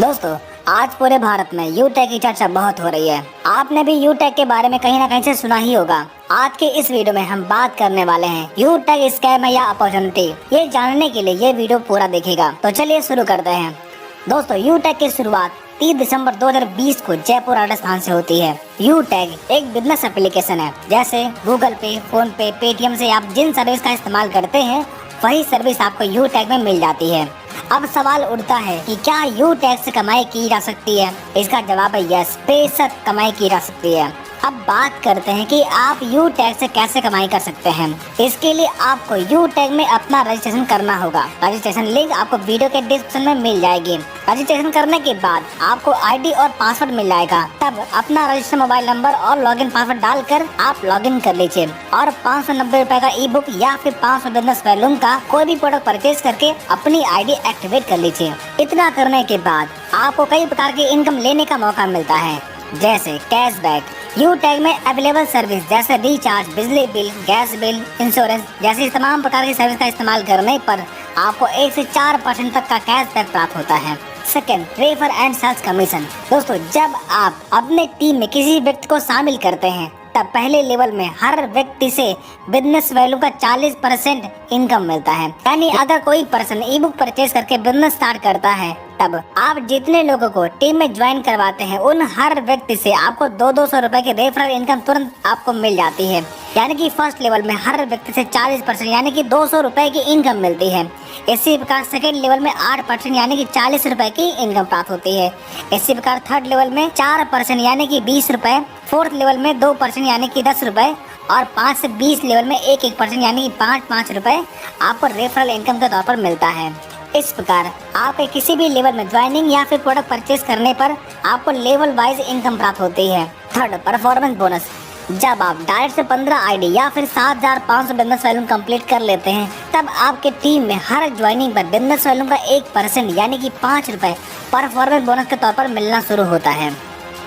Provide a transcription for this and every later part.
दोस्तों, आज पूरे भारत में यूटेक की चर्चा बहुत हो रही है। आपने भी यूटेक के बारे में कहीं ना कहीं से सुना ही होगा। आज के इस वीडियो में हम बात करने वाले हैं यूटेक स्कैम है या अपॉर्चुनिटी। ये जानने के लिए ये वीडियो पूरा देखिएगा। तो चलिए शुरू करते हैं। दोस्तों, यूटेक की शुरुआत 30 दिसंबर 2020 को जयपुर राजस्थान से होती है। यूटेक एक बिजनेस एप्लीकेशन है। जैसे गूगल पे, फोन पे, पेटीएम से आप जिन सर्विस का इस्तेमाल करते हैं वही सर्विस आपको यूटेक में मिल जाती है। अब सवाल उठता है कि क्या यूटेक से कमाई की जा सकती है? इसका जवाब है यस, बेशक कमाई की जा सकती है। अब बात करते हैं कि आप यूटेक से कैसे कमाई कर सकते हैं। इसके लिए आपको यूटेक में अपना रजिस्ट्रेशन करना होगा। रजिस्ट्रेशन लिंक आपको वीडियो के डिस्क्रिप्शन में मिल जाएगी। रजिस्ट्रेशन करने के बाद आपको आईडी और पासवर्ड मिल जाएगा। तब अपना रजिस्टर्ड मोबाइल नंबर और लॉगिन पासवर्ड डालकर आप लॉगिन कर लीजिए और 590 रुपए का ई बुक या फिर 500 बिजनेस वैल्यूम का कोई भी प्रोडक्ट परचेज करके अपनी आईडी एक्टिवेट कर लीजिए। इतना करने के बाद आपको कई प्रकार की इनकम लेने का मौका मिलता है, जैसे कैशबैक। यूटेक में अवेलेबल सर्विस जैसे रिचार्ज, बिजली बिल, गैस बिल, इंश्योरेंस जैसी तमाम प्रकार की सर्विस का इस्तेमाल करने पर आपको 1 से 4% तक का कैशबैक प्राप्त होता है। Second, refer and sales commission. दोस्तों, जब आप अपने टीम में किसी व्यक्ति को शामिल करते हैं तब पहले लेवल में हर व्यक्ति से बिजनेस वैल्यू का 40% इनकम मिलता है। यानी अगर कोई पर्सन ई बुक परचेज करके बिजनेस स्टार्ट करता है तब आप जितने लोगों को टीम में ज्वाइन करवाते हैं उन हर व्यक्ति से आपको 200 रुपए की रेफरल इनकम तुरंत आपको मिल जाती है। यानी कि फर्स्ट लेवल में हर व्यक्ति से 40% यानी कि 200 रुपए की इनकम मिलती है। इसी प्रकार सेकेंड लेवल में 8% यानी कि 40 रुपए की इनकम प्राप्त होती है। इसी प्रकार थर्ड लेवल में 4% यानी कि 20 रुपए, फोर्थ लेवल में 2% यानी कि 10 रुपए और 5 से 20 लेवल में 1% यानी कि 5 रुपए आपको रेफरल इनकम के तौर पर मिलता है। इस प्रकार आपके किसी भी लेवल में ज्वाइनिंग या फिर प्रोडक्ट परचेज करने पर आपको लेवल वाइज इनकम प्राप्त होती है। Third, performance bonus. जब आप डायरेक्ट से 15 आईडी या फिर 7500 बिजनेस वैल्यूम कंप्लीट कर लेते हैं तब आपके टीम में हर ज्वाइनिंग पर बिजनेस वैल्यूम का 1% यानी कि 5 रुपए परफॉर्मेंस बोनस के तौर पर मिलना शुरू होता है।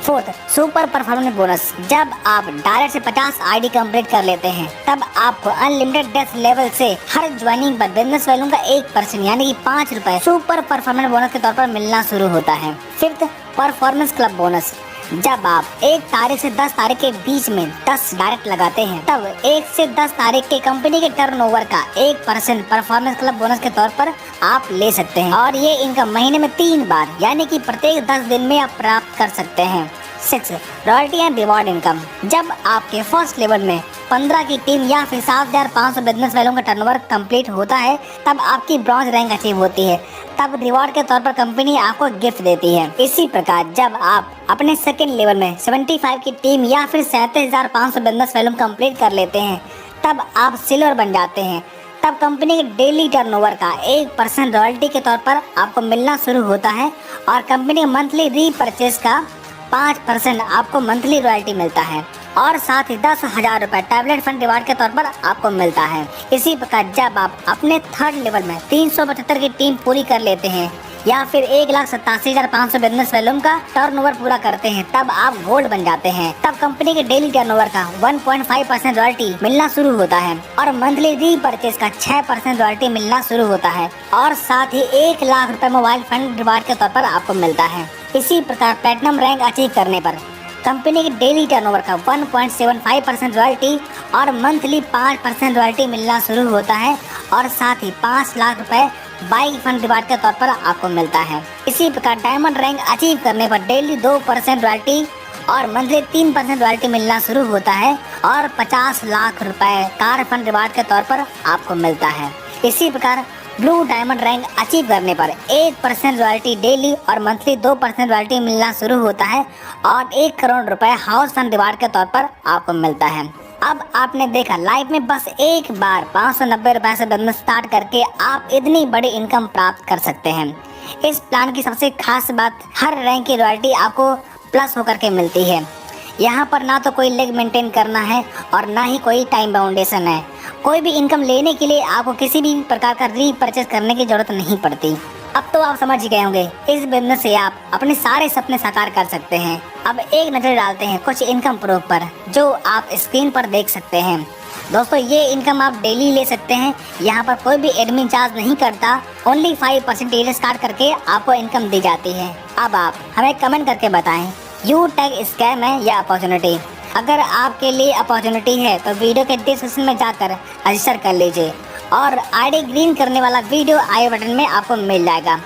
Fourth, super performance bonus. जब आप डायरेक्ट से 50 आईडी कंप्लीट कर लेते हैं तब आपको अनलिमिटेड डेस्क लेवल से हर ज्वाइनिंग पर बिजनेस वैल्यूम का 1% यानी कि 5 रुपए सुपर परफॉर्मेंस बोनस के तौर पर मिलना शुरू होता है। Fifth, performance club bonus. जब आप 1 तारीख से 10 तारीख के बीच में 10 डायरेक्ट लगाते हैं तब 1 से 10 तारीख के कंपनी के टर्नओवर का 1% परफॉर्मेंस क्लब बोनस के तौर पर आप ले सकते हैं और ये इनकम महीने में 3 बार यानी कि प्रत्येक 10 दिन में आप प्राप्त कर सकते हैं। 6, रॉयल्टी एंड रिवॉर्ड इनकम। जब आपके फर्स्ट लेवल में 15 की टीम या फिर 7500 बिजनेस वैल्यूम का टर्नओवर कंप्लीट होता है तब आपकी ब्रॉन्ज रैंक अचीव होती है। तब रिवॉर्ड के तौर पर कंपनी आपको गिफ्ट देती है। इसी प्रकार जब आप अपने सेकेंड लेवल में 75 की टीम या फिर 37,500 बिजनेस वैल्यूम कंप्लीट कर लेते हैं तब आप सिल्वर बन जाते हैं। तब कंपनी के डेली टर्नओवर का 1% रॉयल्टी के तौर पर आपको मिलना शुरू होता है और कंपनी मंथली रीपरचेज का 5% आपको मंथली रॉयल्टी मिलता है और साथ ही 10,000 रुपए टैबलेट फंड रिवार्ड के तौर पर आपको मिलता है। इसी प्रकार जब आप अपने थर्ड लेवल में 375 की टीम पूरी कर लेते हैं या फिर 1,87,500 बिजनेस वैल्यूम का टर्नओवर पूरा करते हैं तब आप गोल्ड बन जाते हैं। तब कंपनी के डेली टर्नओवर का 1.5% रॉयल्टी मिलना शुरू होता है और मंथली रीपरचेज का 6% रॉयल्टी मिलना शुरू होता है और साथ ही 1 लाख रुपए मोबाइल फंड रिवार्ड के तौर पर आपको मिलता है। इसी प्रकार प्लेटिनम रैंक अचीव करने पर कंपनी के डेली टर्नओवर का 1.75% रॉयल्टी और मंथली 5% रॉयल्टी मिलना शुरू होता है और साथ ही 5 लाख रुपए बाइक फंड रिवार्ड के तौर पर आपको मिलता है। इसी प्रकार डायमंड रैंक अचीव करने पर डेली 2% रॉयल्टी और मंथली 3% रॉयल्टी मिलना शुरू होता है और 50 लाख रुपए कार फंड रिवार्ड के तौर पर आपको मिलता है। इसी प्रकार ब्लू डायमंड रैंक अचीव करने पर 1% रॉयल्टी डेली और मंथली 2% रॉयल्टी मिलना शुरू होता है और 1 करोड़ रुपए हाउस फंड रिवार्ड के तौर पर आपको मिलता है। अब आपने देखा लाइफ में बस एक बार 590 रुपए से बिजनेस स्टार्ट करके आप इतनी बड़ी इनकम प्राप्त कर सकते हैं। इस प्लान की सबसे खास बात, हर रैंक की रॉयल्टी आपको प्लस होकर के मिलती है। यहाँ पर ना तो कोई लेग मेंटेन करना है और ना ही कोई टाइम बाउंडेशन है। कोई भी इनकम लेने के लिए आपको किसी भी प्रकार का रीपरचेज करने की जरूरत नहीं पड़ती। अब तो आप समझ गए होंगे, इस बिजनेस से आप अपने सारे सपने साकार कर सकते हैं। अब एक नजर डालते हैं कुछ इनकम प्रूफ पर जो आप स्क्रीन पर देख सकते हैं। दोस्तों, ये इनकम आप डेली ले सकते हैं। यहाँ पर कोई भी एडमिन चार्ज नहीं करता। ओनली 5% स्टार्ट करके आपको इनकम दी जाती है। अब आप हमें कमेंट करके बताएं, यू टैग स्कैम है या अपॉर्चुनिटी। अगर आपके लिए अपॉर्चुनिटी है तो वीडियो के डिस्क्रिप्शन में जाकर रजिस्टर कर लीजिए और आईडी ग्रीन करने वाला वीडियो आई बटन में आपको मिल जाएगा।